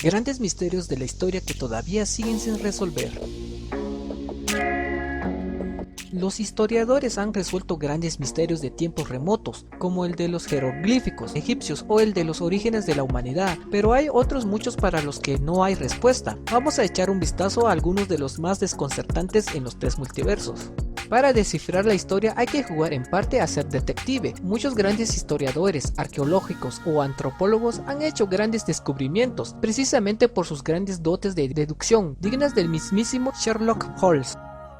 Grandes misterios de la historia que todavía siguen sin resolver. Los historiadores han resuelto grandes misterios de tiempos remotos, como el de los jeroglíficos egipcios o el de los orígenes de la humanidad, pero hay otros muchos para los que no hay respuesta. Vamos a echar un vistazo a algunos de los más desconcertantes en los tres multiversos. Para descifrar la historia hay que jugar en parte a ser detective. Muchos grandes historiadores, arqueológicos o antropólogos han hecho grandes descubrimientos, precisamente por sus grandes dotes de deducción, dignas del mismísimo Sherlock Holmes.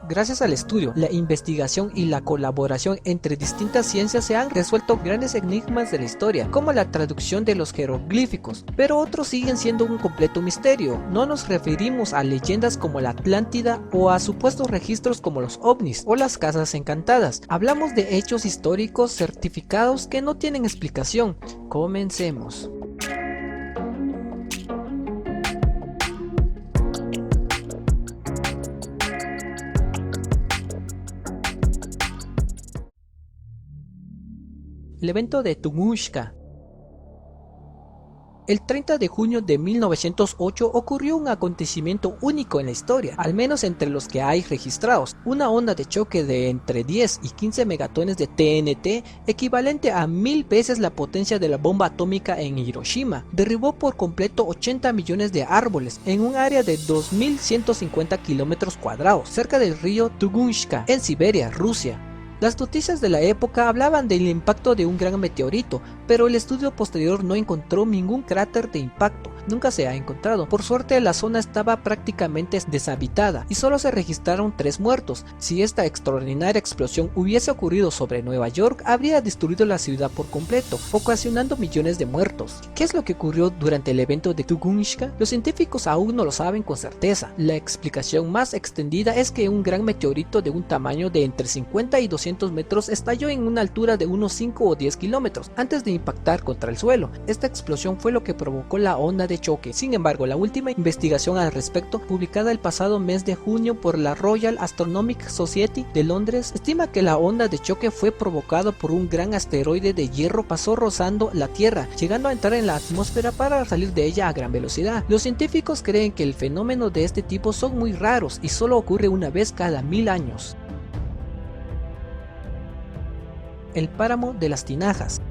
Gracias al estudio, la investigación y la colaboración entre distintas ciencias se han resuelto grandes enigmas de la historia, como la traducción de los jeroglíficos, pero otros siguen siendo un completo misterio. No nos referimos a leyendas como la Atlántida o a supuestos registros como los ovnis o las casas encantadas. Hablamos de hechos históricos certificados que no tienen explicación. Comencemos. El evento de Tunguska. El 30 de junio de 1908 ocurrió un acontecimiento único en la historia, al menos entre los que hay registrados. Una onda de choque de entre 10 y 15 megatones de TNT, equivalente a 1000 veces la potencia de la bomba atómica en Hiroshima, derribó por completo 80 millones de árboles en un área de 2150 kilómetros cuadrados, cerca del río Tunguska, en Siberia, Rusia. Las noticias de la época hablaban del impacto de un gran meteorito, pero el estudio posterior no encontró ningún cráter de impacto, nunca se ha encontrado. Por suerte la zona estaba prácticamente deshabitada y solo se registraron 3 muertos. Si esta extraordinaria explosión hubiese ocurrido sobre Nueva York, habría destruido la ciudad por completo, ocasionando millones de muertos. ¿Qué es lo que ocurrió durante el evento de Tunguska? Los científicos aún no lo saben con certeza. La explicación más extendida es que un gran meteorito de un tamaño de entre 50 y 200 metros estalló en una altura de unos 5 o 10 kilómetros antes de impactar contra el suelo. Esta explosión fue lo que provocó la onda de choque. Sin embargo, la última investigación al respecto, publicada el pasado mes de junio por la Royal Astronomical Society de Londres, estima que la onda de choque fue provocada por un gran asteroide de hierro pasó rozando la Tierra, llegando a entrar en la atmósfera para salir de ella a gran velocidad. Los científicos creen que el fenómeno de este tipo son muy raros y solo ocurre una vez cada 1000 años. El páramo de las tinajas.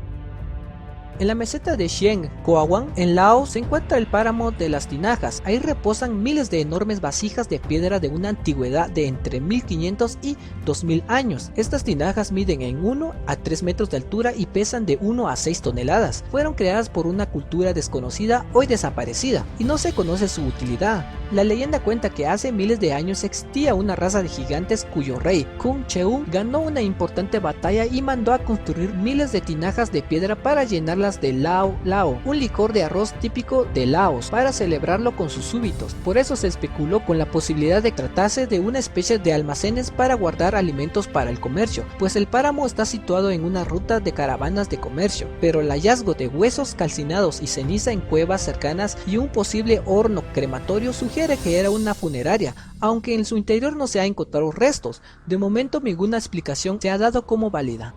En la meseta de Xieng, Coahuan, en Laos, se encuentra el páramo de las tinajas. Ahí reposan miles de enormes vasijas de piedra de una antigüedad de entre 1500 y 2000 años. Estas tinajas miden en 1 a 3 metros de altura y pesan de 1 a 6 toneladas. Fueron creadas por una cultura desconocida, hoy desaparecida, y no se conoce su utilidad. La leyenda cuenta que hace miles de años existía una raza de gigantes cuyo rey, Kung Cheung, ganó una importante batalla y mandó a construir miles de tinajas de piedra para llenarlas de Lao Lao, un licor de arroz típico de Laos, para celebrarlo con sus súbditos. Por eso se especuló con la posibilidad de tratarse de una especie de almacenes para guardar alimentos para el comercio, pues el páramo está situado en una ruta de caravanas de comercio, pero el hallazgo de huesos calcinados y ceniza en cuevas cercanas y un posible horno crematorio sugiere que era una funeraria, aunque en su interior no se han encontrado restos. De momento ninguna explicación se ha dado como válida.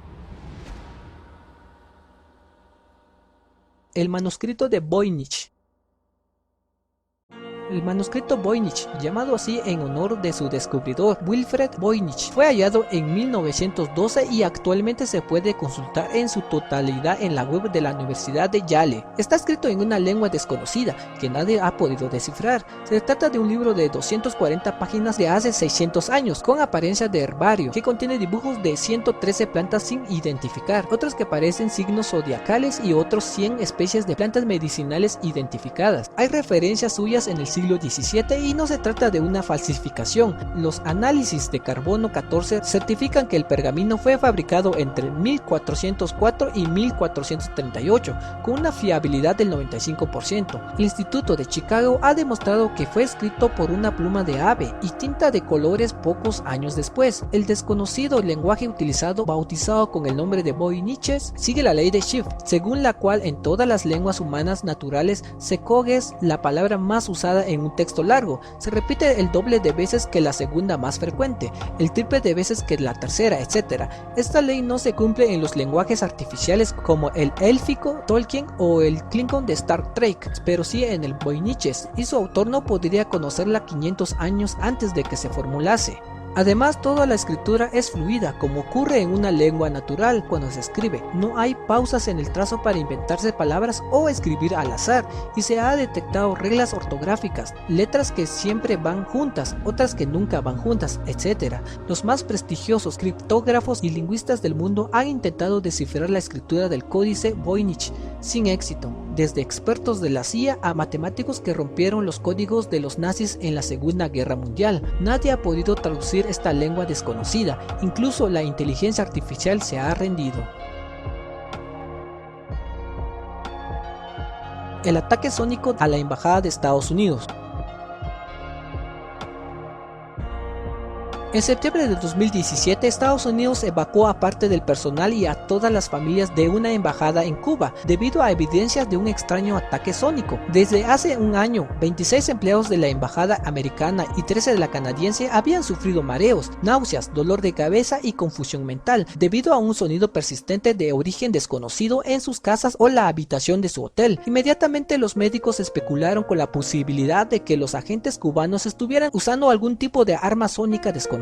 El manuscrito de Voynich. El manuscrito Voynich, llamado así en honor de su descubridor, Wilfred Voynich, fue hallado en 1912 y actualmente se puede consultar en su totalidad en la web de la Universidad de Yale. Está escrito en una lengua desconocida que nadie ha podido descifrar. Se trata de un libro de 240 páginas de hace 600 años, con apariencia de herbario, que contiene dibujos de 113 plantas sin identificar, otros que parecen signos zodiacales y otros 100 especies de plantas medicinales identificadas. Hay referencias suyas en el siglo XVII y no se trata de una falsificación. Los análisis de carbono 14 certifican que el pergamino fue fabricado entre 1404 y 1438 con una fiabilidad del 95%. El Instituto de Chicago ha demostrado que fue escrito por una pluma de ave y tinta de colores pocos años después. El desconocido lenguaje utilizado, bautizado con el nombre de Voyniches, sigue la ley de Schiff, según la cual en todas las lenguas humanas naturales Sekog es la palabra más usada en un texto largo, se repite el doble de veces que la segunda más frecuente, el triple de veces que la tercera, etc. Esta ley no se cumple en los lenguajes artificiales como el élfico, Tolkien o el Klingon de Star Trek, pero sí en el Voynich, y su autor no podría conocerla 500 años antes de que se formulase. Además, toda la escritura es fluida, como ocurre en una lengua natural cuando se escribe. No hay pausas en el trazo para inventarse palabras o escribir al azar, y se ha detectado reglas ortográficas, letras que siempre van juntas, otras que nunca van juntas, etc. Los más prestigiosos criptógrafos y lingüistas del mundo han intentado descifrar la escritura del códice Voynich, sin éxito, desde expertos de la CIA a matemáticos que rompieron los códigos de los nazis en la Segunda Guerra Mundial. Nadie ha podido traducir esta lengua desconocida, incluso la inteligencia artificial se ha rendido. El ataque sónico a la embajada de Estados Unidos. En septiembre de 2017, Estados Unidos evacuó a parte del personal y a todas las familias de una embajada en Cuba, debido a evidencias de un extraño ataque sónico. Desde hace un año, 26 empleados de la embajada americana y 13 de la canadiense habían sufrido mareos, náuseas, dolor de cabeza y confusión mental, debido a un sonido persistente de origen desconocido en sus casas o la habitación de su hotel. Inmediatamente los médicos especularon con la posibilidad de que los agentes cubanos estuvieran usando algún tipo de arma sónica desconocida.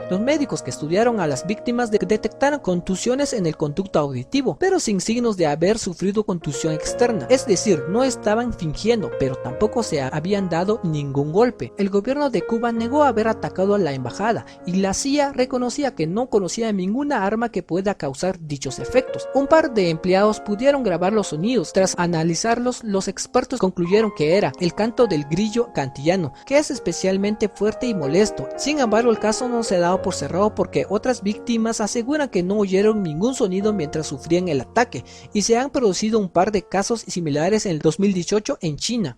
Los médicos que estudiaron a las víctimas detectaron contusiones en el conducto auditivo, pero sin signos de haber sufrido contusión externa, es decir, no estaban fingiendo, pero tampoco se habían dado ningún golpe. El gobierno de Cuba negó haber atacado a la embajada, y la CIA reconocía que no conocía ninguna arma que pueda causar dichos efectos. Un par de empleados pudieron grabar los sonidos. Tras analizarlos, los expertos concluyeron que era el canto del grillo cantillano, que es especialmente fuerte y molesto. Sin embargo, el caso no se ha dado por cerrado porque otras víctimas aseguran que no oyeron ningún sonido mientras sufrían el ataque, y se han producido un par de casos similares en el 2018 en China.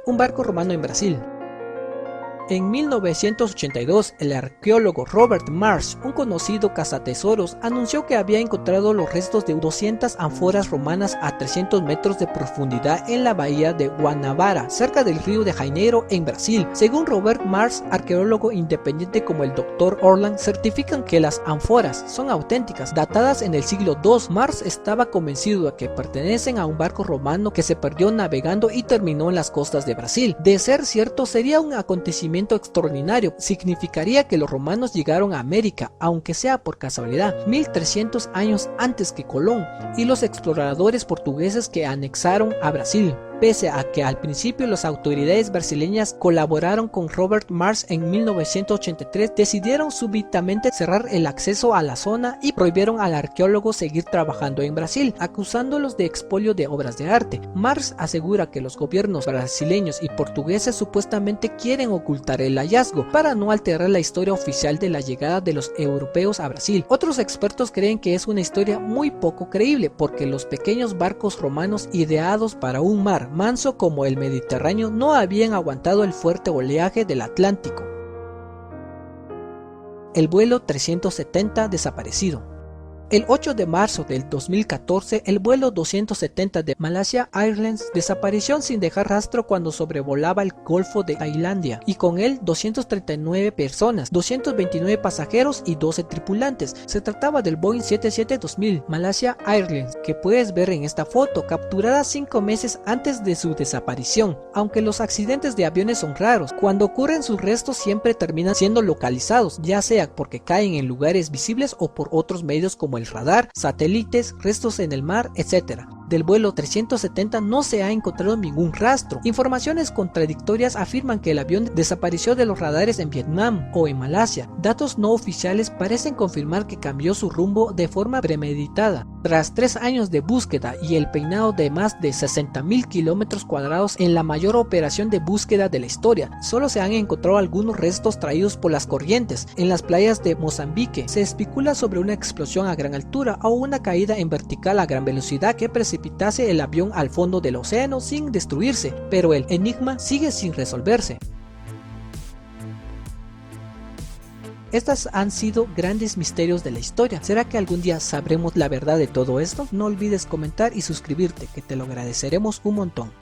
Un barco romano en Brasil. En 1982, el arqueólogo Robert Marsh, un conocido cazatesoros, anunció que había encontrado los restos de 200 ánforas romanas a 300 metros de profundidad en la bahía de Guanabara, cerca del río de Janeiro, en Brasil. Según Robert Marsh, arqueólogo independiente como el Dr. Orland, certifican que las ánforas son auténticas, datadas en el siglo II. Marsh estaba convencido de que pertenecen a un barco romano que se perdió navegando y terminó en las costas de Brasil. De ser cierto, sería un acontecimiento extraordinario. Significaría que los romanos llegaron a América, aunque sea por casualidad, 1300 años antes que Colón y los exploradores portugueses que anexaron a Brasil. Pese a que al principio las autoridades brasileñas colaboraron con Robert Marsh en 1983, decidieron súbitamente cerrar el acceso a la zona y prohibieron al arqueólogo seguir trabajando en Brasil, acusándolos de expolio de obras de arte. Marsh asegura que los gobiernos brasileños y portugueses supuestamente quieren ocultar el hallazgo para no alterar la historia oficial de la llegada de los europeos a Brasil. Otros expertos creen que es una historia muy poco creíble porque los pequeños barcos romanos ideados para un mar manso como el Mediterráneo no habían aguantado el fuerte oleaje del Atlántico. El vuelo 370 desaparecido. El 8 de marzo del 2014, el vuelo 270 de Malaysia Airlines desapareció sin dejar rastro cuando sobrevolaba el Golfo de Tailandia, y con él 239 personas, 229 pasajeros y 12 tripulantes. Se trataba del Boeing 77-2000 Malaysia Airlines, que puedes ver en esta foto, capturada 5 meses antes de su desaparición. Aunque los accidentes de aviones son raros, cuando ocurren sus restos siempre terminan siendo localizados, ya sea porque caen en lugares visibles o por otros medios como el radar, satélites, restos en el mar, etc. Del vuelo 370 no se ha encontrado ningún rastro. Informaciones contradictorias afirman que el avión desapareció de los radares en Vietnam o en Malasia. Datos no oficiales parecen confirmar que cambió su rumbo de forma premeditada. Tras 3 años de búsqueda y el peinado de más de 60.000 kilómetros cuadrados en la mayor operación de búsqueda de la historia, solo se han encontrado algunos restos traídos por las corrientes en las playas de Mozambique. Se especula sobre una explosión a gran altura o una caída en vertical a gran velocidad que precipitase el avión al fondo del océano sin destruirse, pero el enigma sigue sin resolverse. Estas han sido grandes misterios de la historia. ¿Será que algún día sabremos la verdad de todo esto? No olvides comentar y suscribirte, que te lo agradeceremos un montón.